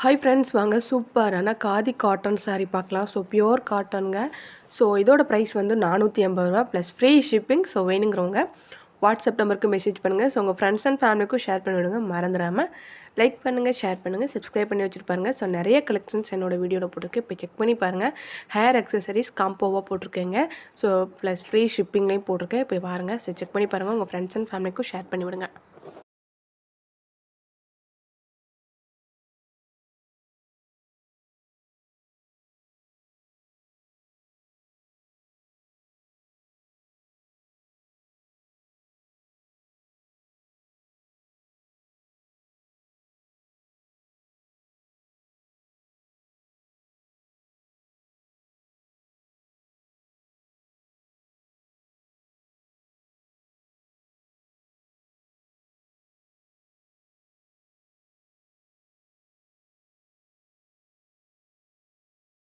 Hi friends வாங்க சூப்பரான khadi cotton saree பார்க்கலாம். ஸோ பியூர் காட்டனுங்க. ஸோ இதோட ப்ரைஸ் வந்து ரூ. 480 ப்ளஸ் ஃப்ரீ ஷிப்பிங். ஸோ வேணுங்கிறவங்க வாட்ஸ்அப் நம்பருக்கு மெசேஜ் பண்ணுங்கள். ஸோ உங்கள் ஃப்ரெண்ட்ஸ் அண்ட் ஃபேமிலிக்கும் ஷேர் பண்ணி விடுங்க. மறந்துடாமல் லைக் பண்ணுங்கள், ஷேர் பண்ணுங்கள், சப்ஸ்கிரைப் பண்ணி வச்சுருப்பாருங்க. ஸோ நிறைய கலெக்ஷன்ஸ் என்னோட வீடியோவில் போட்டிருக்கு. இப்போ செக் பண்ணி பாருங்கள். ஹேர் அக்சசரிஸ் காம்போவாக போட்டிருக்கேங்க. ஸோ ப்ளஸ் ஃப்ரீ ஷிப்பிங்லேயும் போட்டிருக்கேன். இப்போ பாருங்கள். ஸோ செக் பண்ணி பாருங்கள். உங்கள் ஃப்ரெண்ட்ஸ் அண்ட் ஃபேமிலிக்கும் ஷேர் பண்ணி விடுங்க.